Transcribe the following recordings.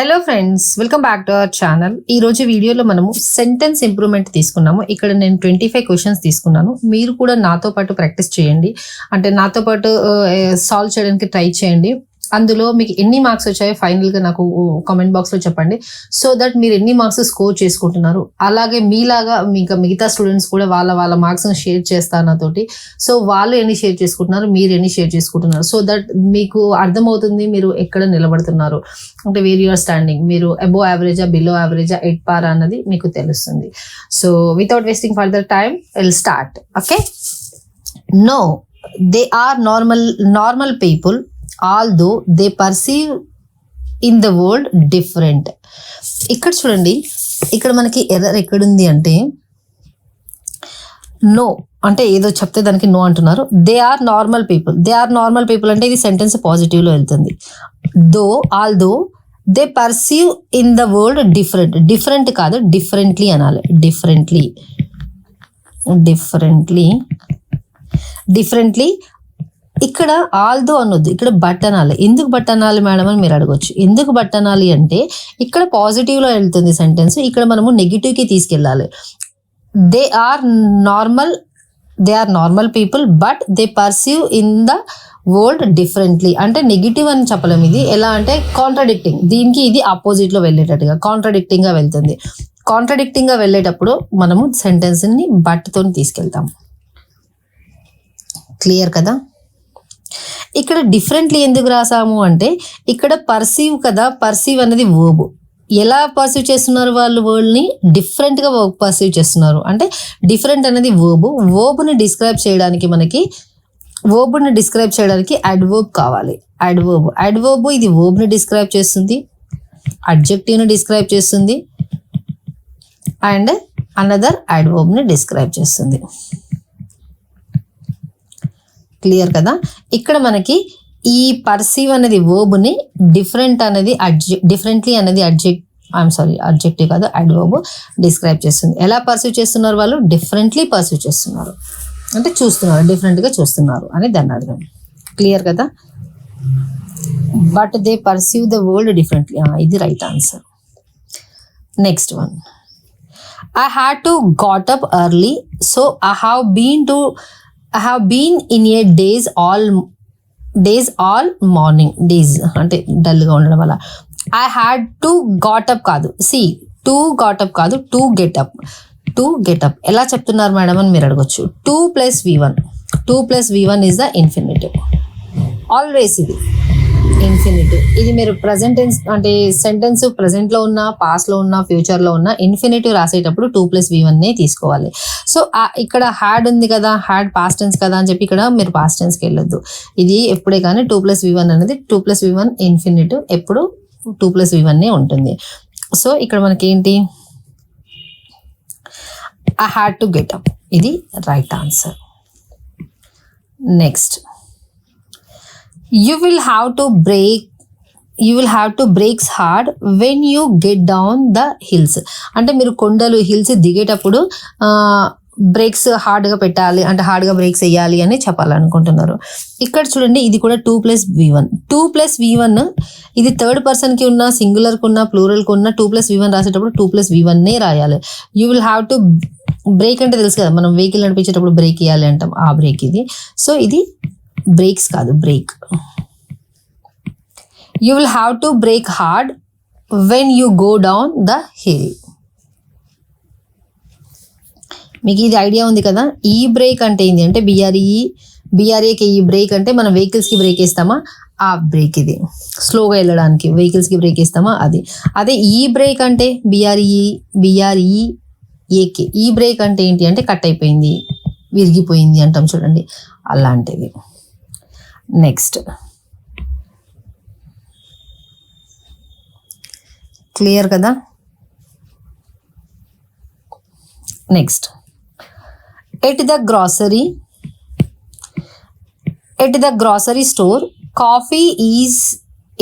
Hello friends, welcome back to our channel. ఈ రోజు వీడియోలో మనము సెంటెన్స్ ఇంప్రూవ్మెంట్ తీసుకున్నాము. ఇక్కడ నేను 25 క్వశ్చన్స్ తీసుకున్నాను. మీరు కూడా నాతో పాటు ప్రాక్టీస్ చేయండి, అంటే నాతో పాటు సాల్వ్ చేయడానికి ట్రై చేయండి. అందులో మీకు ఎన్ని మార్క్స్ వచ్చాయో ఫైనల్గా నాకు కామెంట్ బాక్స్లో చెప్పండి, సో దట్ మీరు ఎన్ని మార్క్స్ స్కోర్ చేసుకుంటున్నారు. అలాగే మీలాగా మిగతా స్టూడెంట్స్ కూడా వాళ్ళ మార్క్స్ని షేర్ చేస్తారు నాతోటి. సో వాళ్ళు ఎన్ని షేర్ చేసుకుంటున్నారు, మీరు ఎన్ని షేర్ చేసుకుంటున్నారు, సో దట్ మీకు అర్థమవుతుంది మీరు ఎక్కడ నిలబడుతున్నారు, అంటే వేర్ యూఆర్ స్టాండింగ్, మీరు అబోవ్ యావరేజా బిలో యావరేజా ఎట్ పార్ అన్నది మీకు తెలుస్తుంది. So without wasting further time will start. Okay, no they are normal people although they perceive in the world different. ఇక్కడ చూడండి, ఇక్కడ మనకి ఎర్రర్ ఎక్కడుంది అంటే నో అంటే ఏదో చెప్తే దానికి నో అంటున్నారు. దే ఆర్ నార్మల్ పీపుల్ అంటే ఇది సెంటెన్స్ పాజిటివ్ లో వెళ్తుంది. Although they perceive in the world different కాదు, డిఫరెంట్లీ అనాలి. డిఫరెంట్లీ ఇక్కడ ఆల్దో అనొద్దు, ఇక్కడ బట్ అనాలి. ఎందుకు బట్ అనాలి మేడం అని మీరు అడగొచ్చు. ఎందుకు బట్ అనాలి అంటే ఇక్కడ పాజిటివ్ లో వెళ్తుంది సెంటెన్స్, ఇక్కడ మనము నెగిటివ్ కి తీసుకెళ్ళాలి. They are normal people but they perceive in the world differently అంటే నెగిటివ్ అని చెప్పలేము. ఇది ఎలా అంటే కాంట్రాడిక్టింగ్, దీనికి ఇది ఆపోజిట్ లో వెళ్ళేటట్టుగా కాంట్రాడిక్టింగ్ గా వెళ్తుంది. కాంట్రాడిక్టింగ్ గా వెళ్ళేటప్పుడు మనము సెంటెన్స్ ని బట్ తో తీసుకెళ్తాం. క్లియర్ కదా? ఇక్కడ డిఫరెంట్లీ ఎందుకు రాసాము అంటే ఇక్కడ పర్సీవ్ కదా, పర్సీవ్ అనేది వర్బ్. ఎలా పర్సీవ్ చేస్తున్నారు వాళ్ళు వరల్డ్ని? డిఫరెంట్గా పర్సీవ్ చేస్తున్నారు. అంటే డిఫరెంట్ అనేది వర్బ్ని డిస్క్రైబ్ చేయడానికి మనకి అడ్వర్బ్ కావాలి. అడ్వర్బ్ ఇది వర్బ్ని డిస్క్రైబ్ చేస్తుంది, అడ్జెక్టివ్ని డిస్క్రైబ్ చేస్తుంది అండ్ అనదర్ అడ్వర్బ్ని డిస్క్రైబ్ చేస్తుంది. క్లియర్ కదా? ఇక్కడ మనకి ఈ పర్సీవ్ అనేది వర్బ్ని డిఫరెంట్లీ అనేది అడ్జెక్టివ్ కాదు, అడ్వర్బ్ డిస్క్రైబ్ చేస్తుంది. ఎలా పర్సీవ్ చేస్తున్నారు వాళ్ళు? డిఫరెంట్లీ పర్సీవ్ చేస్తున్నారు అంటే చూస్తున్నారు, డిఫరెంట్గా చూస్తున్నారు అని దాన్ని అర్థం. క్లియర్ కదా? But they perceive the world differently, ఇది right answer. Next one, I had to got up early, so I have been in a daze all morning. Days అంటే డల్గా ఉండడం వల్ల. I had to got up కాదు, to got up కాదు, to get up. ఎలా చెప్తున్నారు madam అని మీరు అడగొచ్చు. 2 + V1 is the infinitive. Always ఇది ఇన్ఫినిటివ్. ఇది మీరు ప్రజెంట్ టెన్స్ అంటే సెంటెన్స్ ప్రజెంట్ లో ఉన్న, పాస్ట్ లో ఉన్న, ఫ్యూచర్ లో ఉన్న ఇన్ఫినిటివ్ రాసేటప్పుడు 2 + V1 తీసుకోవాలి. సో ఇక్కడ హ్యాడ్ ఉంది కదా, హ్యాడ్ పాస్ట్ టెన్స్ కదా అని చెప్పి ఇక్కడ మీరు పాస్ట్ టెన్స్ కి వెళ్ళొద్దు. ఇది ఎప్పుడే కానీ 2 + V1 అనేది 2 + V1 ఇన్ఫినిటివ్ ఎప్పుడు 2 + V1 ఉంటుంది. సో ఇక్కడ మనకి ఏంటి? I had to get up, ఇది right answer. Next, you will have to brakes hard when you get down the hills. అంటే మీరు కొండలు హిల్స్ దిగేటప్పుడు బ్రేక్స్ హార్డ్గా పెట్టాలి, అంటే హార్డ్గా బ్రేక్స్ వేయాలి అని చెప్పాలనుకుంటున్నారు. ఇక్కడ చూడండి, ఇది కూడా 2 + V1. 2 + V1 ఇది థర్డ్ పర్సన్కి ఉన్న, సింగులర్కి ఉన్న, ప్లూరల్కి ఉన్న 2 + V1 రాసేటప్పుడు 2 + V1 రాయాలి. You will have to break అంటే తెలుసు కదా, మనం వెహికల్ నడిపించేటప్పుడు బ్రేక్ వేయాలి అంటాం, ఆ బ్రేక్ ఇది. సో ఇది బ్రేక్స్ కాదు, break. You will have to brake hard when you go down the hill. మీకు ఇది ఐడియా ఉంది కదా? ఈ బ్రేక్ అంటే ఏంటి అంటే బిఆర్ఏకి ఈ బ్రేక్ అంటే మనం వెహికల్స్కి బ్రేక్ వేస్తామా, ఆ బ్రేక్. ఇది స్లోగా వెళ్ళడానికి వెహికల్స్కి బ్రేక్ వేస్తామా, అది. అదే ఈ బ్రేక్ అంటే బిఆర్ఈఏకి ఈ బ్రేక్ అంటే ఏంటి అంటే కట్ అయిపోయింది, విరిగిపోయింది అంటాం చూడండి, అలాంటిది. నెక్స్ట్, క్లియర్ కదా? Next, at the grocery store coffee is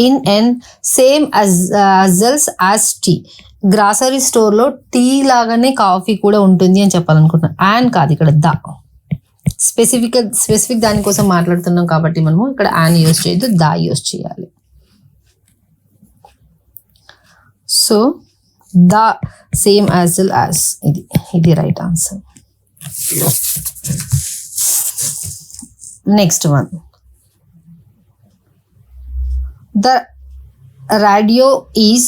in and same as tea. Grocery స్టోర్లో టీ లాగానే కాఫీ కూడా ఉంటుంది అని చెప్పాలనుకుంటున్నాను. అండ్ కాదు, ఇక్కడ స్పెసిఫిక్ దానికోసం మాట్లాడుతున్నాం కాబట్టి మనము ఇక్కడ యాన్ యూజ్ చేయొద్దు, దా యూజ్ చేయాలి. So the same as well as ఇది right answer. Next one, the radio is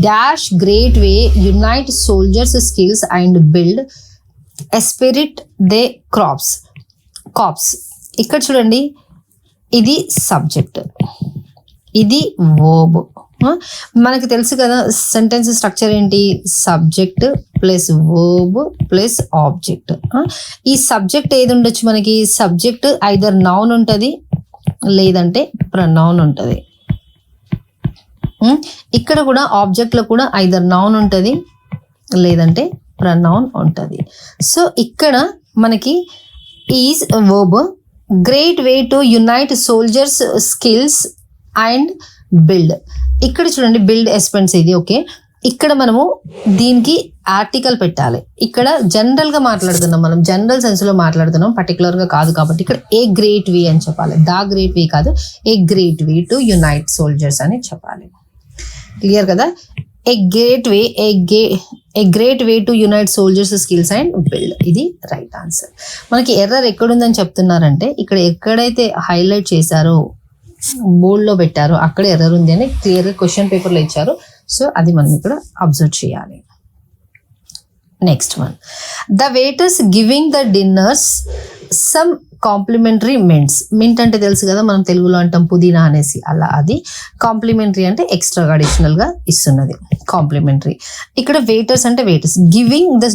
dash great way unite soldiers skills and build a spirit they crops. ఇక్కడ చూడండి, ఇది సబ్జెక్ట్, ఇది వర్బ్. మనకి తెలుసు కదా సెంటెన్స్ స్ట్రక్చర్ ఏంటి, subject plus verb plus object. ఈ సబ్జెక్ట్ ఏది ఉండొచ్చు మనకి, సబ్జెక్ట్ ఐదర్ నౌన్ ఉంటుంది లేదంటే ప్రొనౌన్ ఉంటుంది. ఇక్కడ కూడా ఆబ్జెక్ట్ లో కూడా ఐదర్ నౌన్ ఉంటుంది లేదంటే ప్రొనౌన్ ఉంటుంది. సో ఇక్కడ మనకి is verb, great way to unite soldiers skills and build. ఇక్కడ చూడండి బిల్డ్ ఎస్పెన్స్ ఇది ఓకే. ఇక్కడ మనము దీనికి ఆర్టికల్ పెట్టాలి. ఇక్కడ జనరల్ గా మాట్లాడుతున్నాం, మనం జనరల్ సెన్స్ లో మాట్లాడుతున్నాం, పర్టికులర్ గా కాదు. కాబట్టి ఇక్కడ ఏ గ్రేట్ వే అని చెప్పాలి, ద గ్రేట్ వే కాదు, a great way to unite soldiers అని చెప్పాలి. క్లియర్ కదా, a great way to unite soldiers skills and build. ఇది రైట్ ఆన్సర్. మనకి ఎర్రర్ ఎక్కడుందని చెప్తున్నారంటే, ఇక్కడ ఎక్కడైతే హైలైట్ చేశారో బోల్డ్ లో పెట్టారో అక్కడ ఎర్రర్ ఉంది అని క్లియర్ గా క్వశ్చన్ పేపర్ లో ఇచ్చారు. సో అది మనం ఇక్కడ అబ్జర్వ్ చేయాలి. Next one, the waiters giving the dinners some complimentary mint అంటే తెలుసు కదా, మనం తెలుగులో అంటాం పుదీనా అనేసి, అలా అది కాంప్లిమెంటరీ అంటే ఎక్స్ట్రాగా అడిషనల్ గా ఇస్తున్నది కాంప్లిమెంటరీ. ఇక్కడ వెయిటర్స్ అంటే వెయిటర్స్, గివింగ్ ద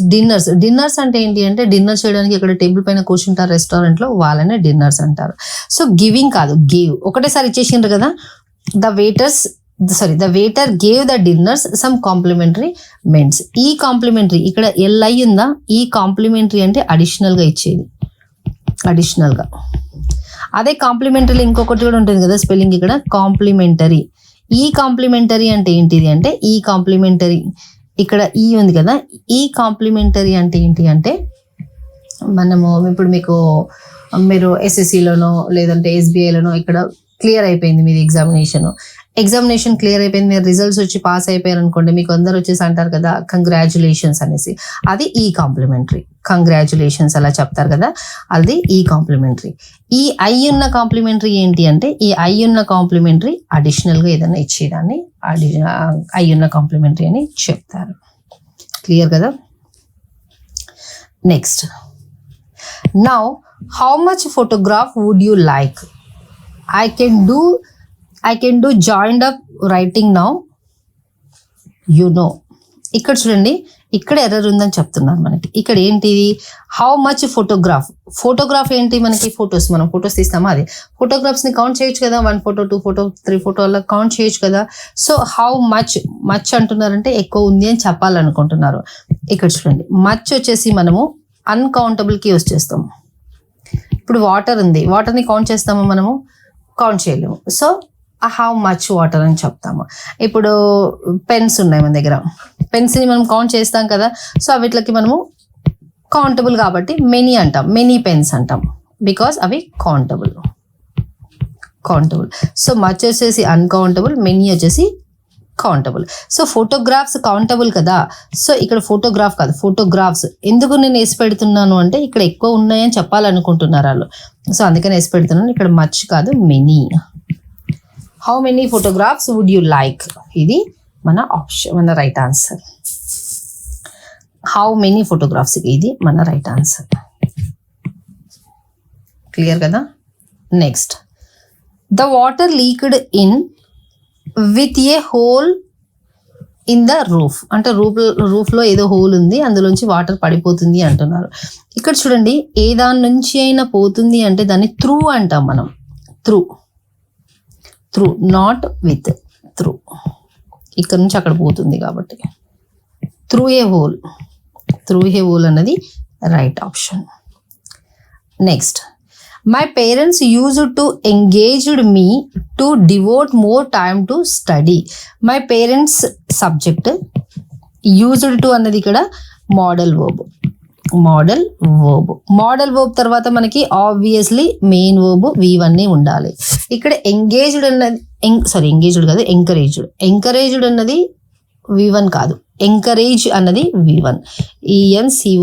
డిన్నర్స్ అంటే ఏంటి అంటే డిన్నర్ చేయడానికి ఇక్కడ టేబుల్ పైన కూర్చుంటారు రెస్టారెంట్ లో, వాళ్ళనే డిన్నర్స్ అంటారు. సో గివింగ్ కాదు, గివ్. ఒకటేసారి ఇచ్చేసిండ్రు కదా, the waiter gave the dinners some complimentary mints. ఈ కాంప్లిమెంటరీ ఇక్కడ ఎల్ఐ ఉందా, ఈ కాంప్లిమెంటరీ అంటే అడిషనల్ గా ఇచ్చేది, అడిషనల్ గా. అదే కాంప్లిమెంటరీ ఇంకొకటి కూడా ఉంటుంది కదా స్పెల్లింగ్, ఇక్కడ కాంప్లిమెంటరీ. ఈ కాంప్లిమెంటరీ అంటే ఏంటిది అంటే, ఈ కాంప్లిమెంటరీ ఇక్కడ ఈ ఉంది కదా, ఈ కాంప్లిమెంటరీ అంటే ఏంటి అంటే, మనము ఇప్పుడు మీరు ఎస్ఎస్సిలోనో లేదంటే ఎస్బీఐలోనో ఇక్కడ క్లియర్ అయిపోయింది మీది ఎగ్జామినేషన్ క్లియర్ అయిపోయింది, మీరు రిజల్ట్స్ వచ్చి పాస్ అయిపోయారు అనుకోండి, మీకు అందరు వచ్చేసి అంటారు కదా కంగ్రాచులేషన్స్ అనేసి, అది ఈ కాంప్లిమెంటరీ. కంగ్రాచులేషన్స్ అలా చెప్తారు కదా, అది ఈ కాంప్లిమెంటరీ. ఈ ఐ ఉన్న కాంప్లిమెంటరీ ఏంటి అంటే, ఈ ఐ ఉన్న కాంప్లిమెంటరీ అడిషనల్ గా ఏదైనా ఇచ్చేదాన్ని ఐ ఉన్న కాంప్లిమెంటరీ అని చెప్తారు. క్లియర్ కదా. Next, now how much photograph would you like? I can do joined up writing now, you know. ఇక్కడ చూడండి, ఇక్కడ ఎర్రర్ ఉందని చెప్తున్నారు మనకి. ఇక్కడ ఏంటిది, హౌ మచ్ ఫోటోగ్రాఫ్ ఏంటి మనకి, మనం ఫొటోస్ తీస్తామా, అది ఫోటోగ్రాఫ్స్ ని కౌంట్ చేయొచ్చు కదా, 1 ఫోటో 2 ఫోటో 3 ఫోటో అలా కౌంట్ చేయొచ్చు కదా. సో హౌ మచ్ అంటున్నారంటే ఎక్కువ ఉంది అని చెప్పాలనుకుంటున్నారు. ఇక్కడ చూడండి, మచ్ వచ్చేసి మనము అన్కౌంటబుల్ కి యూజ్ చేస్తాం. ఇప్పుడు వాటర్ ఉంది, వాటర్ని కౌంట్ చేస్తాము మనము, కౌంట్ చేయలేము. సో హౌ మచ్ వాటర్ అని చెప్తాము. ఇప్పుడు పెన్స్ ఉన్నాయి మన దగ్గర, పెన్స్ ని మనం కౌంట్ చేస్తాం కదా, సో వీటికి మనము కౌంటబుల్ కాబట్టి మెనీ అంటాం, మెనీ పెన్స్ అంటాం, బికాస్ అవి కౌంటబుల్. సో మచ్ వచ్చేసి అన్కౌంటబుల్, మెనీ వచ్చేసి కౌంటబుల్. సో ఫోటోగ్రాఫ్స్ కౌంటబుల్ కదా, సో ఇక్కడ ఫోటోగ్రాఫ్ కాదు, ఫోటోగ్రాఫ్స్. ఎందుకు నేను వేసి పెడుతున్నాను అంటే, ఇక్కడ ఎక్కువ ఉన్నాయని చెప్పాలనుకుంటున్నారు వాళ్ళు, సో అందుకని వేసి పెడుతున్నాను. ఇక్కడ మచ్ కాదు, many. How many photographs would you like, ఇది మన ఆప్షన్, మన right answer. How many photographs, ఇది మన రైట్ ఆన్సర్. క్లియర్ కదా. Next, the water leaked in with a hole in the roof. అంటే రూఫ్ లో ఏదో హోల్ ఉంది, అందులోంచి వాటర్ పడిపోతుంది అంటున్నారు. ఇక్కడ చూడండి, ఏ దాని నుంచి అయినా పోతుంది అంటే దాన్ని త్రూ అంటాం మనం. Through, not with, through. ఇక్కడ నుంచి అక్కడ పోతుంది కాబట్టి త్రూ ఏ హోల్ అన్నది right option. Next, my parents used to engaged me to devote more time to study. My parents subject, used to అన్నది ఇక్కడ మోడల్ వర్బ్ తర్వాత మనకి ఆబ్వియస్లీ మెయిన్ వర్బ్ V1 ఉండాలి. ఇక్కడ ఎంకరేజ్డ్ అన్నది V1 కాదు, encourage అన్నది V1, ENCORURANG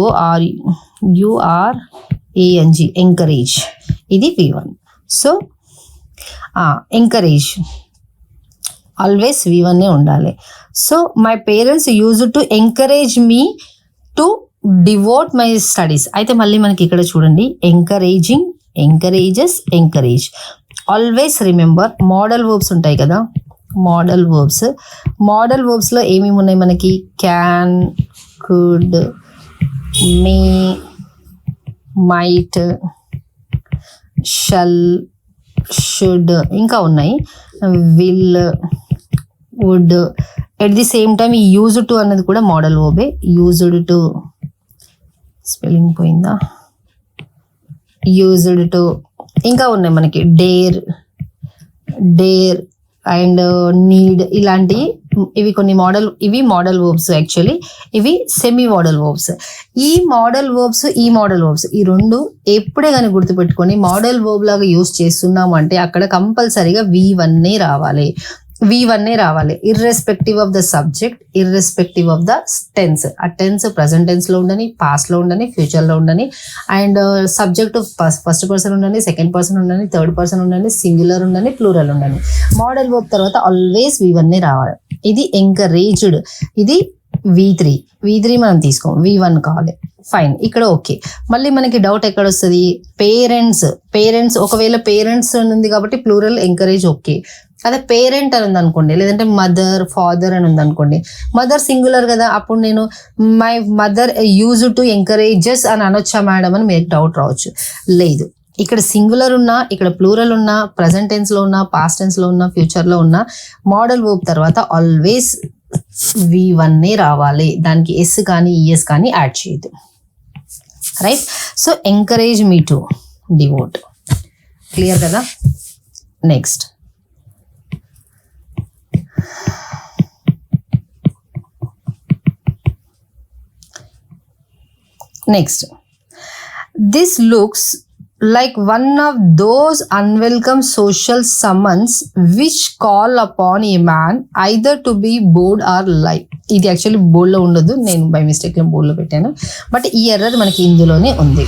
ఎంకరేజ్ ఇది V1. So encourage always V1 ఉండాలి. So my parents use to encourage me to devote my studies. అయితే మళ్ళీ మనకి ఇక్కడ చూడండి, encouraging, encourages, encourage. Always remember modal verbs ఉంటాయి కదా, మోడల్ వర్బ్స్. మోడల్ వర్బ్స్లో ఏమేమి ఉన్నాయి మనకి? Can, could, may, might, shall, should, ఇంకా ఉన్నాయి, will, would. At the same time ఈ యూజ్ టు అన్నది కూడా మోడల్ వర్బే. యూజ్డ్ టు, స్పెల్లింగ్ పోయిందా, యూజ్డ్ టు. ఇంకా ఉన్నాయి మనకి డేర్, డేర్ అండ్ నీడ్, ఇలాంటివి. ఇవి కొన్ని ఇవి మోడల్ వర్బ్స్. యాక్చువల్లీ ఇవి సెమీ మోడల్ వర్బ్స్. ఈ మోడల్ వర్బ్స్ ఈ రెండు ఎప్పుడే కానీ గుర్తుపెట్టుకొని మోడల్ వర్బ్ లాగా యూస్ చేస్తున్నాము అంటే అక్కడ కంపల్సరీగా V1 రావాలి, irrespective of the subject, irrespective of the tense. ఆ టెన్స్ ప్రజెంట్ టెన్స్ లో ఉండని, పాస్ట్ లో ఉండని, ఫ్యూచర్ లో ఉండని, అండ్ సబ్జెక్ట్ ఫస్ట్ పర్సన్ ఉండని, సెకండ్ పర్సన్ ఉండని, థర్డ్ పర్సన్ ఉండని, సింగులర్ ఉండని, ప్లూరల్ ఉండని. మోడల్ వర్బ్ తర్వాత ఆల్వేస్ V1 రావాలి. ఇది ఎంకరేజ్డ్, ఇది V3 మనం తీసుకోం, V1 కావాలి. ఫైన్, ఇక్కడ ఓకే. మళ్ళీ మనకి డౌట్ ఎక్కడ వస్తుంది? పేరెంట్స్ ఒకవేళ పేరెంట్స్ ఉంది కాబట్టి ప్లూరల్ ఎంకరేజ్ ఓకే. అదే పేరెంట్ అని ఉంది అనుకోండి, లేదంటే మదర్, ఫాదర్ అని ఉంది అనుకోండి, మదర్ సింగులర్ కదా, అప్పుడు నేను my mother use to encourages అని అనొచ్చా మేడం అని మీకు డౌట్ రావచ్చు. లేదు, ఇక్కడ సింగులర్ ఉన్నా, ఇక్కడ ప్లూరల్ ఉన్నా, ప్రజెంట్ టెన్స్ లో ఉన్నా, పాస్ట్ టెన్స్ లో ఉన్నా, ఫ్యూచర్ లో ఉన్నా, మోడల్ వర్బ్ తర్వాత ఆల్వేస్ V1 రావాలి. దానికి ఎస్ కానీ ఈఎస్ కానీ యాడ్ చేయదు. Right? So encourage me to devote. Clear కదా? Next this looks like one of those unwelcome social summons which call upon a man either to be bold or lie. ఇది actually బోల్డ్లో ఉండదు, నేను by mistake లో బోల్డ్లో పెట్టాను, but ఈ error మనకి ఇందులోనే ఉంది.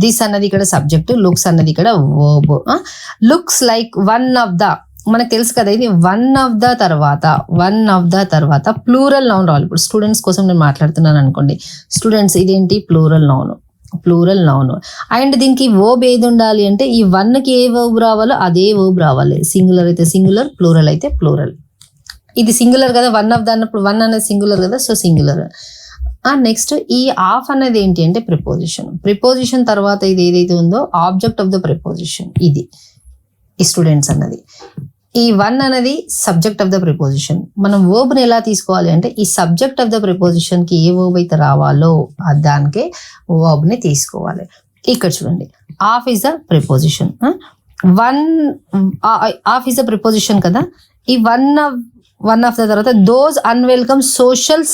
దిస్ అన్నది ఇక్కడ సబ్జెక్ట్, లుక్స్ అన్నది ఇక్కడ verb. Looks like one of the, మనకు తెలుసు కదా, ఇది వన్ ఆఫ్ ద తర్వాత ప్లూరల్ నౌన్ రావాలి. ఇప్పుడు స్టూడెంట్స్ కోసం నేను మాట్లాడుతున్నాను అనుకోండి, స్టూడెంట్స్ ఇదేంటి? Plural noun. అండ్ దీనికి వర్బ్ ఏది ఉండాలి అంటే ఈ 1కి ఏ వర్బ్ రావాలో అదే వర్బ్ రావాలి. సింగులర్ అయితే సింగులర్, ప్లూరల్ అయితే ప్లూరల్. ఇది సింగులర్ కదా, వన్ ఆఫ్ ద అన్నప్పుడు 1 అనేది సింగులర్ కదా, సో సింగులర్. నెక్స్ట్ ఈ ఆఫ్ అనేది ఏంటి అంటే ప్రిపోజిషన్ తర్వాత ఇది ఏదైతే ఉందో ఆబ్జెక్ట్ ఆఫ్ ద ప్రిపోజిషన్. ఇది ఈ స్టూడెంట్స్ అన్నది. ఈ 1 అనేది సబ్జెక్ట్ ఆఫ్ ద ప్రిపోజిషన్. మనం వర్బ్ ని ఎలా తీసుకోవాలి అంటే ఈ సబ్జెక్ట్ ఆఫ్ ద ప్రిపోజిషన్ కి ఏ వర్బ్ అయితే రావాలో దానికే వర్బ్ ని తీసుకోవాలి. ఇక్కడ చూడండి, of is the preposition. Of is the preposition కదా. ఈ వన్ ఆఫ్ ద తర్వాత those unwelcome social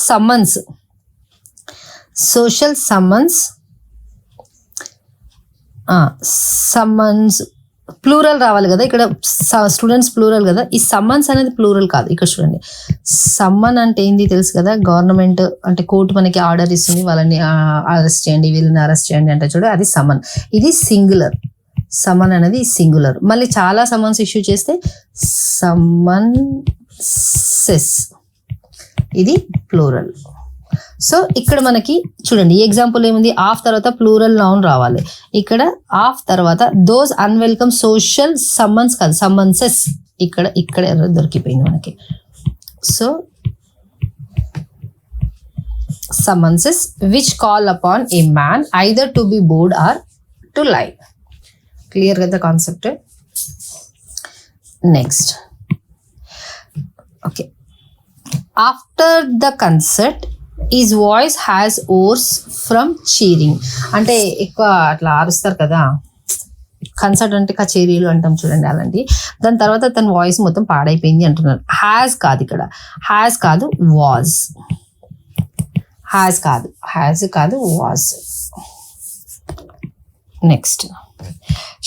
summons plural రావాలి కదా. ఇక్కడ స్టూడెంట్స్ ప్లూరల్ కదా, ఈ సమ్మన్స్ అనేది ప్లూరల్ కాదు. ఇక్కడ చూడండి, సమ్మన్ అంటే ఏంది తెలుసు కదా, గవర్నమెంట్ అంటే కోర్టు మనకి ఆర్డర్ ఇస్తుంది, వాళ్ళని అరెస్ట్ చేయండి, వీళ్ళని అరెస్ట్ చేయండి అంటే చూడ, అది సమ్మన్. ఇది సింగులర్, సమన్ అనేది సింగులర్. మళ్ళీ చాలా సమన్స్ ఇష్యూ చేస్తే సమ్మన్సెస్, ఇది ప్లూరల్. సో ఇక్కడ మనకి చూడండి, ఈ ఎగ్జాంపుల్ ఏముంది, ఆఫ్ తర్వాత ప్లూరల్ నౌన్ రావాలి. ఇక్కడ ఆఫ్ తర్వాత దోస్ అన్వెల్కమ్ సోషల్ సమ్మన్స్ కాదు, సమ్మన్సెస్. ఇక్కడ ఎర్ర దొరికిపోయింది మనకి. So summonses which call upon a man either to be board or to lie. Clear కదా concept? Next, okay. After the concert is voice has hoarse from cheering. అంటే ఎక్కువ అట్లా అరుస్తారు కదా, కన్సర్ట్ అంటే కచేరీలు అంటాం చూడండి, అలాంటి. దాని తర్వాత తన వాయిస్ మొత్తం పాడైపోయింది అంటున్నారు. హ్యాస్ కాదు, ఇక్కడ హ్యాస్ కాదు, వాజ్. హ్యాస్ కాదు, was. Next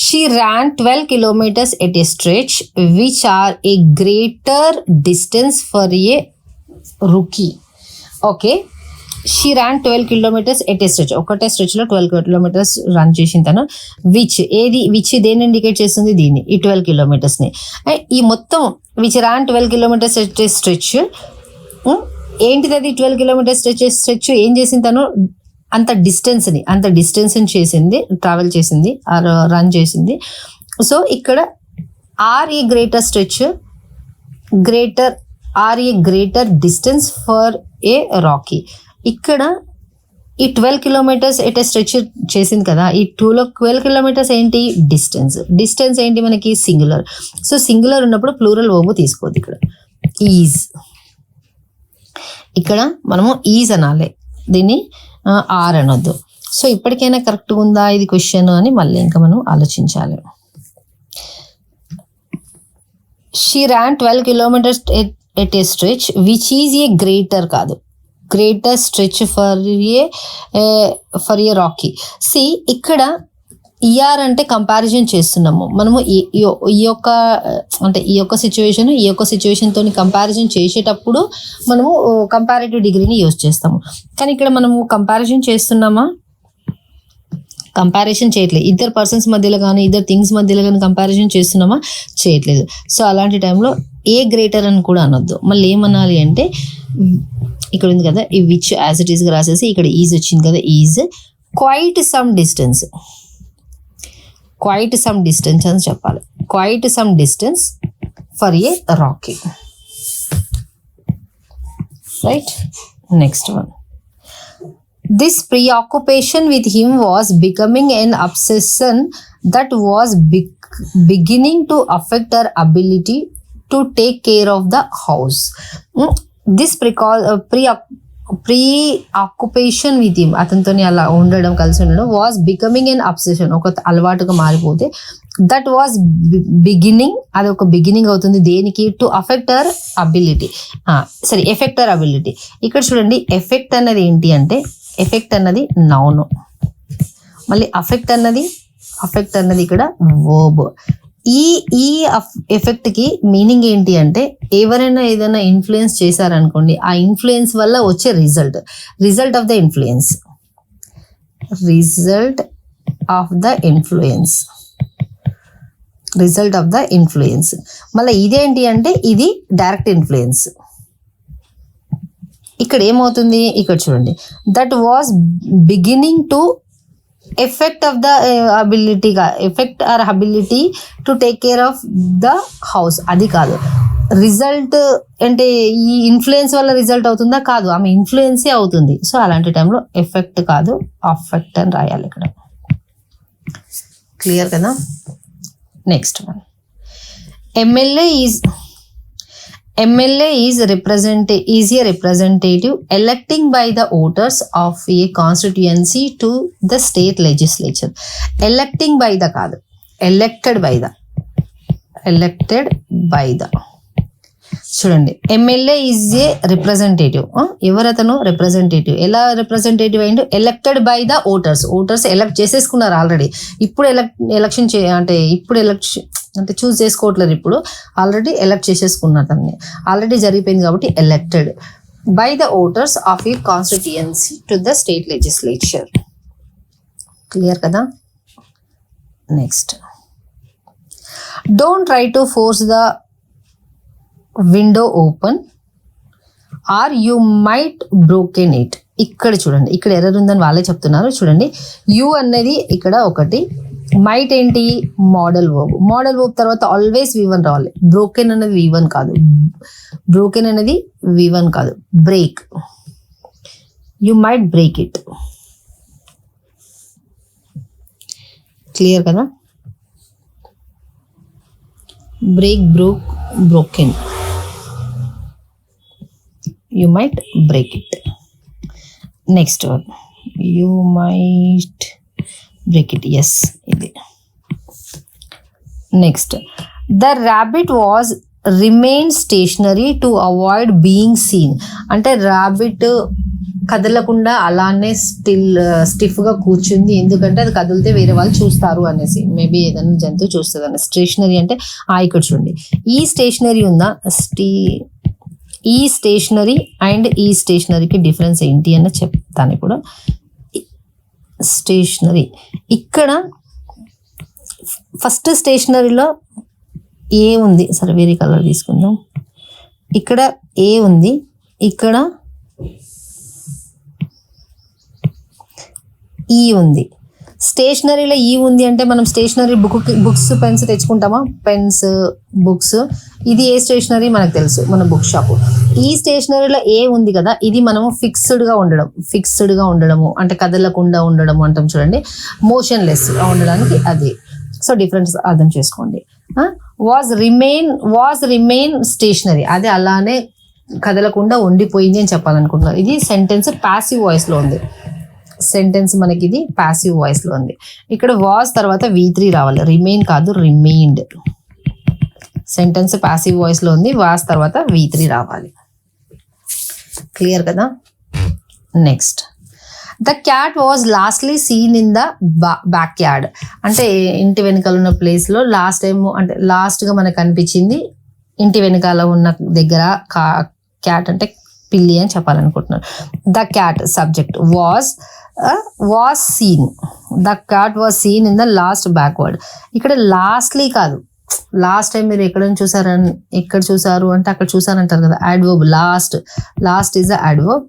She ran 12 kilometers at a stretch, which are a greater distance for a rookie. Okay. She ran 12 kilometers at a stretch. ఒకటే స్ట్రెచ్ లో 12 kilometers రన్ చేసిన తను. విచ్ దేని indicate చేస్తుంది? దీన్ని, ఈ 12 kilometers ని. ఈ మొత్తం which ran 12 kilometers at a stretch ఏంటిది? అది 12 kilometers స్ట్రెచ్ ఏం చేసింది తను? అంత డిస్టెన్స్ చేసింది, ట్రావెల్ చేసింది, రన్ చేసింది. సో ఇక్కడ are a greater stretch, greater distance for a rocky. ఇక్కడ ఈ 12 kilometers ఎట్ స్ట్రెచ్ చేసింది కదా, ఈ 12 kilometers ఏంటి? డిస్టెన్స్ ఏంటి మనకి? సింగులర్. సో సింగులర్ ఉన్నప్పుడు ప్లూరల్ వర్బ్ తీసుకోవద్దు. ఇక్కడ ఈజ్, ఇక్కడ మనము ఈజ్ అనాలి, దీన్ని ఆర్ అనొద్దు. సో ఇప్పటికైనా కరెక్ట్గా ఉందా ఇది క్వశ్చన్ అని మళ్ళీ ఇంకా మనం ఆలోచించాలి. She ran 12 kilometers at a stretch which is a greater కాదు, greater stretch for a rocky. See ఇక్కడ ఈఆర్ అంటే కంపారిజన్ చేస్తున్నాము మనము. ఈ యొక్క సిచ్యువేషన్ తోని కంపారిజన్ చేసేటప్పుడు మనము కంపారేటివ్ డిగ్రీని యూజ్ చేస్తాము. కానీ ఇక్కడ మనము కంపారిజన్ చేస్తున్నామా? కంపారిజన్ చేయట్లేదు. ఇద్దరు పర్సన్స్ మధ్యలో కానీ ఇద్దరు థింగ్స్ మధ్యలో కానీ కంపారిజన్ చేస్తున్నామా? చేయట్లేదు. సో అలాంటి టైంలో ఏ గ్రేటర్ అని కూడా అనొద్దు. మళ్ళీ ఏమనాలి అంటే, ఇక్కడ ఉంది కదా ఈ విచ్ యాజ్ ఇట్ ఈస్గా రాసేసి ఇక్కడ ఈజ్ వచ్చింది కదా, ఈజ్ క్వైట్ సమ్ డిస్టెన్స్ అని చెప్పాలి. Quite some distance for a Rocky. Right. Next one. This preoccupation with him was becoming an obsession that was beginning to affect her ability to take care of the house. This preoccupation with him, అతనితోని అలా ఉండడం, కలిసి ఉండడం, was becoming N obsession, ఒక అలవాటుగా మారిపోతే, that was beginning, అది ఒక beginning అవుతుంది. దేనికి? To affect our ability. Effect our ability. ఇక్కడ చూడండి, ఎఫెక్ట్ అన్నది ఏంటి అంటే, ఎఫెక్ట్ అన్నది నౌన్, మళ్ళీ అఫెక్ట్ అన్నది ఇక్కడ వర్బ్. ఈ ఎఫెక్ట్ కి మీనింగ్ ఏంటి అంటే, ఎవరైనా ఏదైనా ఇన్ఫ్లుయెన్స్ చేశారనుకోండి, ఆ ఇన్ఫ్లుయెన్స్ వల్ల వచ్చే రిజల్ట్ ఆఫ్ ద ఇన్ఫ్లుయెన్స్. మళ్ళీ ఇదేంటి అంటే, ఇది డైరెక్ట్ ఇన్ఫ్లుయెన్స్. ఇక్కడ ఏమవుతుంది? ఇక్కడ చూడండి, that was beginning to effect of the ability to take care of the house. అది కాదు. రిజల్ట్ అంటే ఈ ఇన్ఫ్లుయెన్స్ వల్ల రిజల్ట్ అవుతుందా? కాదు, ఆమె ఇన్ఫ్లుయెన్సే అవుతుంది. సో అలాంటి టైంలో ఎఫెక్ట్ కాదు, అఫెక్ట్ అని రాయాలి ఇక్కడ. క్లియర్ కదా? Next one. MLA is a representative electing by the voters of a constituency to the state legislature. Electing by the కాదు, elected by the. చూడండి, ఎమ్మెల్యే ఈజ్ ఏ రిప్రజెంటేటివ్. ఎవరతను? రిప్రజెంటేటివ్. ఎలా representative అయిండు? Elected by the voters elect చేసేసుకున్నారు already. ఇప్పుడు election అంటే choose చేసుకోవట్లేదు, ఇప్పుడు ఆల్రెడీ ఎలక్ట్ చేసేసుకున్నారు దాన్ని, ఆల్రెడీ జరిగిపోయింది కాబట్టి elected by the voters of a constituency to the state legislature. Clear కదా? Next. Don't try to force the window open or you might broken it. ఇక్కడ చూడండి, ఇక్కడ ఎర్రర్ ఉందని వాళ్ళే చెప్తున్నారు. చూడండి, యూ అనేది ఇక్కడ ఒకటి, మైట్ ఏంటి? మోడల్ వర్బ్ తర్వాత ఆల్వేస్ V1 రావాలి. బ్రోకెన్ అనేది V1 కాదు, break. You might break it. Clear కదా? Break, broken. You might break it. Next one. You might break it. Yes. Next. The rabbit remained stationary to avoid being seen. అంటే rabbit కదలకుండా అలానే స్టిఫ్గా కూర్చుంది, ఎందుకంటే అది కదిలితే వేరే వాళ్ళు చూస్తారు అనేసి. మేబీ ఏదైనా జంతువు చూస్తుంది అని. స్టేషనరీ అంటే ఇక్కడ చూడండి, ఈ స్టేషనరీ ఉందా, ఈ స్టేషనరీ అండ్ ఈ స్టేషనరీకి డిఫరెన్స్ ఏంటి అని చెప్తాను ఇప్పుడు. స్టేషనరీ ఇక్కడ ఫస్ట్ స్టేషనరీలో ఏ ఉంది, సరే వేరే కలర్ తీసుకుందాం. ఇక్కడ ఏ ఉంది, ఇక్కడ ఈ ఉంది. స్టేషనరీలో ఈ ఉంది అంటే మనం స్టేషనరీ బుక్స్ పెన్స్ తెచ్చుకుంటామా, పెన్స్ బుక్స్, ఇది ఏ స్టేషనరీ మనకు తెలుసు, మన బుక్ షాప్. ఈ స్టేషనరీలో ఏ ఉంది కదా, ఇది మనము ఫిక్స్డ్గా ఉండడము అంటే కదలకుండా ఉండడము అంటాం చూడండి, మోషన్లెస్గా ఉండడానికి అది. సో డిఫరెన్స్ అర్థం చేసుకోండి. వాజ్ రిమైన్ స్టేషనరీ, అది అలానే కదలకుండా ఉండిపోయింది అని చెప్పాలనుకుంటున్నారు. ఇది సెంటెన్స్ ప్యాసివ్ వాయిస్ లో ఉంది. సెంటెన్స్ మనకి ఇది ప్యాసివ్ వాయిస్ లో ఉంది. ఇక్కడ వాజ్ తర్వాత V3 రావాలి, రిమైన్ కాదు, రిమైన్డ్. సెంటెన్స్ ప్యాసివ్ వాయిస్ లో ఉంది, వాజ్ తర్వాత V3 రావాలి. క్లియర్ కదా. Next, the cat was lastly seen in the back yard, అంటే ఇంటి వెనకాల ఉన్న ప్లేస్ లో లాస్ట్ టైం అంటే లాస్ట్ గా మనకు కనిపించింది ఇంటి వెనకాల ఉన్న దగ్గర. క్యాట్ అంటే పిల్లి అని చెప్పాలనుకుంటున్నారు. The cat subject was scene, the cat was scene in the last backward. ఇక్కడ లాస్ట్లీ కాదు, లాస్ట్ టైం మీరు ఎక్కడ చూసారు అంటే అక్కడ చూసారంటారు కదా, adverb. Last is the adverb,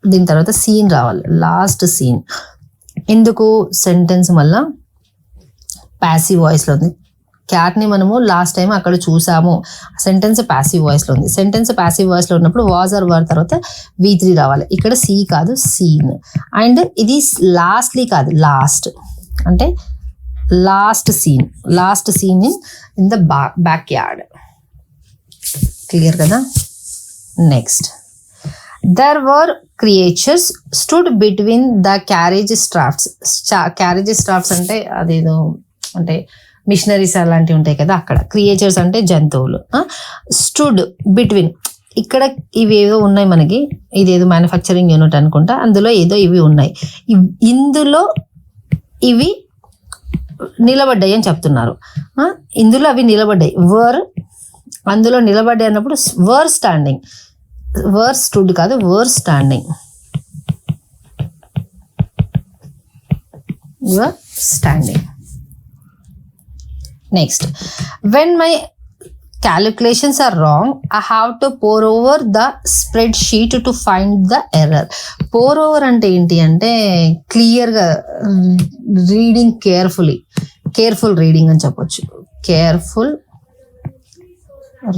దీని తర్వాత సీన్ రావాలి, లాస్ట్ సీన్. ఎందుకు, సెంటెన్స్ మళ్ళా ప్యాసివ్ వాయిస్లో ఉంది. క్యాట్ని మనము లాస్ట్ టైం అక్కడ చూసాము, సెంటెన్స్ ప్యాసివ్ వాయిస్లో ఉంది. సెంటెన్స్ ప్యాసివ్ వాయిస్లో ఉన్నప్పుడు వాజ్ ఆర్ వర్ తర్వాత V3 రావాలి. ఇక్కడ సీ కాదు, సీన్. అండ్ ఇది లాస్ట్లీ కాదు, లాస్ట్ అంటే last seen in the back yard. Clear కదా. Next, there were creatures stood between the carriage straps అంటే అదేదో అంటే మిషనరీస్ అలాంటివి ఉంటాయి కదా అక్కడ. క్రియేచర్స్ అంటే జంతువులు. స్టూడ్ బిట్వీన్, ఇక్కడ ఇవి ఏదో ఉన్నాయి మనకి, ఇదేదో మ్యానుఫ్యాక్చరింగ్ యూనిట్ అనుకుంటా, అందులో ఏదో ఇవి ఉన్నాయి. ఇందులో ఇవి నిలబడ్డాయి అని చెప్తున్నారు. ఇందులో అవి నిలబడ్డాయి. అందులో నిలబడ్డాయి అన్నప్పుడు వర్ స్టాండింగ్, వర్ స్టూడ్ కాదు, were standing. Next, when my calculations are wrong, I have to pour over the spreadsheet to find the error. pour over అంటే ఏంటి అంటే క్లియర్గా రీడింగ్, కేర్ఫుల్ రీడింగ్ అని చెప్పొచ్చు. Careful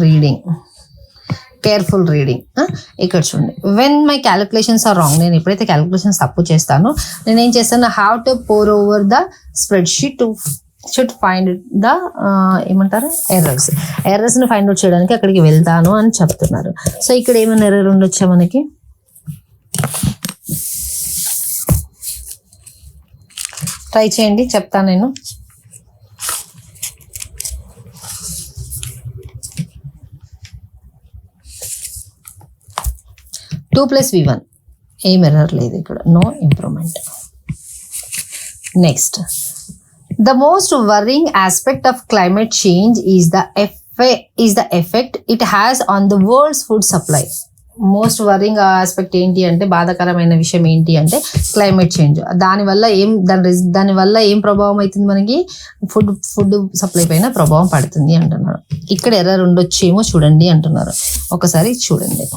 reading. ఇక్కడ చూడండి, when my calculations are wrong, నేను ఎప్పుడైతే క్యాలిక్యులేషన్స్ తప్పు చేస్తానో నేను ఏం చేస్తాను, have to pour over the spreadsheet to should find the ఏమంటారు ఎర్రర్స్ ని ఫైండ్ అవుట్ చేయడానికి అక్కడికి వెళ్తాను అని చెప్తున్నారు. సో ఇక్కడ ఏమైనా ఎర్రర్ ఉండొచ్చా మనకి, ట్రై చేయండి, చెప్తాను నేను. టూ ప్లస్ V1 ఏం ఎర్రర్ లేదు ఇక్కడ, no improvement. Next, the most worrying aspect of climate change is the effect it has on the world's food supply. Most worrying aspect ఏంటి అంటే, బాధాకరమైన విషయం ఏంటి అంటే క్లైమేట్ చేంజ్. దానివల్ల ఏం ప్రభావం అవుతుంది మనకి, ఫుడ్ సప్లై పైన ప్రభావం పడుతుంది అంటున్నారు. ఇక్కడ ఎర్రర్ ఉండొచ్చేమో చూడండి అంటున్నారు, ఒకసారి చూడండి.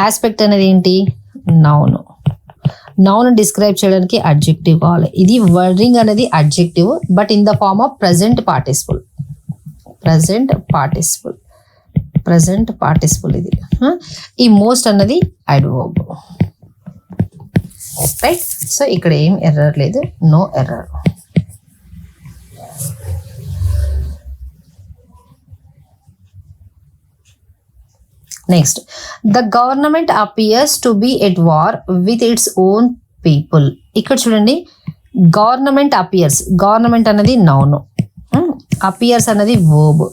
ఆస్పెక్ట్ అనేది ఏంటి, నౌన్ డిస్క్రైబ్ చేయడానికి అడ్జెక్టివ్ కావాలి. ఇది వర్రింగ్ అనేది adjective, but in the form of present participle ఇది. ఈ మోస్ట్ అన్నది అడ్వర్బ్, రైట్. సో ఇక్కడ ఏం ఎర్రర్ లేదు, no error. Next, the government appears to be at war with its own people. ఇక్కడ చూడండి, గవర్నమెంట్ అనేది నౌన్, అపియర్స్ అనేది వర్బ్,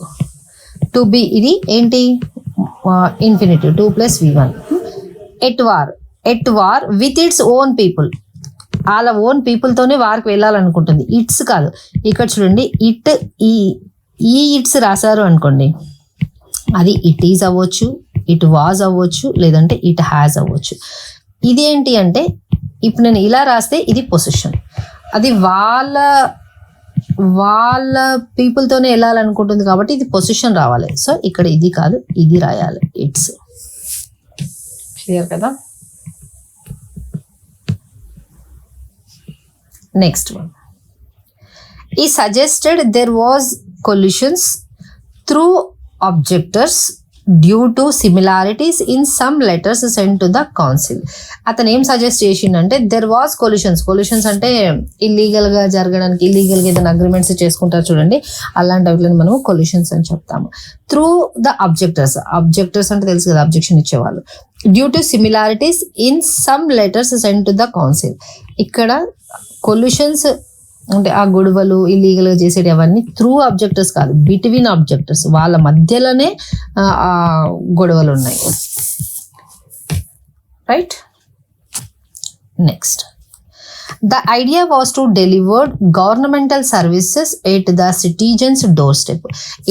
టు బి ఇది ఏంటి infinitive, 2 + V1. At war with its own people. వాళ్ళ ఓన్ పీపుల్ తోనే వార్కి వెళ్ళాలనుకుంటుంది. ఇట్స్ కాదు, ఇక్కడ చూడండి ఇట్ ఈ ఇట్స్ రాశారు అనుకోండి, అది ఇట్ ఈజ్ అవ్వచ్చు, ఇట్ వాజ్ అవ్వచ్చు, లేదంటే ఇట్ హ్యాజ్ అవ్వచ్చు. ఇదేంటి అంటే ఇప్పుడు నేను ఇలా రాస్తే ఇది పొజిషన్, అది వాళ్ళ పీపుల్తోనే వెళ్ళాలనుకుంటుంది కాబట్టి ఇది పొజిషన్ రావాలి. సో ఇక్కడ ఇది కాదు, ఇది రాయాలి, ఇట్స్. క్లియర్ కదా? Next one, he suggested there was collisions through objectors due to similarities in some letters sent to the council. అతను ఏం సజెస్ట్ చేసిండంటే there was collisions అంటే ఇల్లీగల్ గా జరగడానికి, ఇల్లీగల్ గా ఏదైనా అగ్రిమెంట్స్ చేసుకుంటారు చూడండి, అలాంటి వాటిని మనం collisions అని చెప్తాము. త్రూ ద అబ్జెక్టర్స్ అంటే తెలుసు కదా, అబ్జెక్షన్ ఇచ్చేవాళ్ళు. Due to similarities in some letters sent to the council. ఇక్కడ కొల్యూషన్స్ అంటే ఆ గొడవలు ఇల్లీగల్గా చేసేటి అవన్నీ త్రూ అబ్జెక్టర్స్ కాదు, బిట్వీన్ అబ్జెక్టర్స్, వాళ్ళ మధ్యలోనే ఆ గొడవలు ఉన్నాయి. Right. Next, the idea was to deliver governmental services at the citizens doorstep.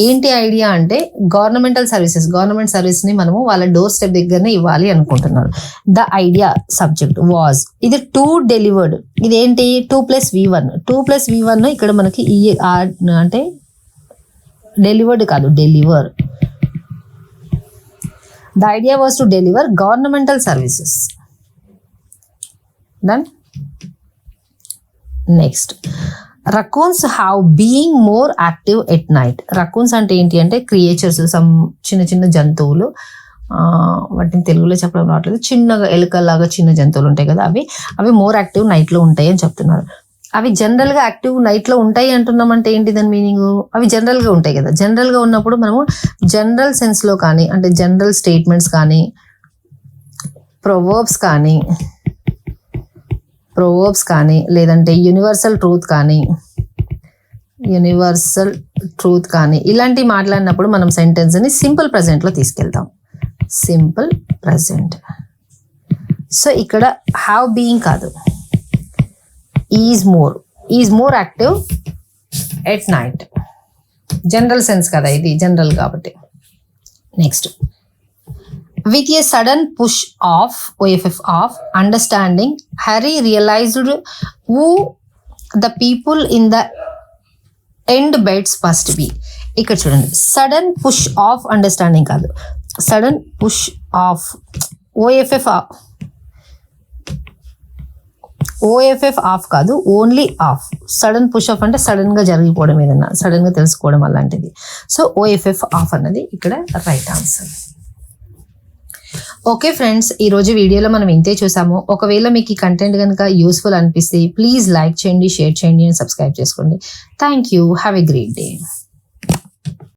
ఏంటి ఐడియా అంటే గవర్నమెంటల్ సర్వీస్ ని మనము వాళ్ళ డోర్ స్టెప్ దగ్గరనే ఇవ్వాలి అనుకుంటున్నారు. ద ఐడియా సబ్జెక్ట్ వాజ్, ఇది టు డెలివర్డ్, ఇదేంటి 2+V1. 2+V1 ఇక్కడ మనకి అంటే డెలివర్డ్ కాదు, deliver. The idea was to deliver governmental services. Done. Next, raccoons have being more active at night. Raccoons అంటే ఏంటి అంటే క్రియేచర్స్, సమ్ చిన్న చిన్న జంతువులు, వాటిని తెలుగులో చెప్పడం రావట్లేదు, చిన్నగా ఎలుకల్లాగా చిన్న జంతువులు ఉంటాయి కదా, అవి మోర్ యాక్టివ్ నైట్లో ఉంటాయి అని చెప్తున్నారు. అవి జనరల్గా యాక్టివ్ నైట్లో ఉంటాయి అంటున్నామంటే ఏంటి దాని మీనింగ్? అవి జనరల్గా ఉంటాయి కదా, జనరల్గా ఉన్నప్పుడు మనము జనరల్ సెన్స్లో కానీ, అంటే జనరల్ స్టేట్మెంట్స్ కానీ, ప్రొవర్బ్స్ కానీ లేదంటే యూనివర్సల్ ట్రూత్ కానీ ఇలాంటివి మాట్లాడినప్పుడు మనం సెంటెన్స్ని సింపుల్ ప్రజెంట్లో తీసుకెళ్తాం. Simple present. సో ఇక్కడ హ్యావ్ బీయింగ్ కాదు, is more active at night. General sense కదా, ఇది జనరల్ కాబట్టి. Next, with a sudden push of OFF of understanding, Harry realized who the people in the end beds must be. ఇక్కడ చూడండి, sudden push of understanding కాదు, sudden push of. O F F off కాదు, only of. Sudden push of అంటే sudden గా జరిగిపోవడం, ఏదన్నా sudden గా తెలుసుకోవడం అలాంటిది. సో ఓఎఫ్ఎఫ్ ఆఫ్ అన్నది ఇక్కడ రైట్ ఆన్సర్. ఓకే ఫ్రెండ్స్, ఈ రోజు వీడియోలో మనం ఇంతే చూసాము. ఒకవేళ మీకు ఈ కంటెంట్ కనుక యూస్ఫుల్ అనిపిస్తే ప్లీజ్ లైక్ చేయండి, షేర్ చేయండి, అండ్ సబ్స్క్రైబ్ చేసుకోండి. Thank you. Have a great day.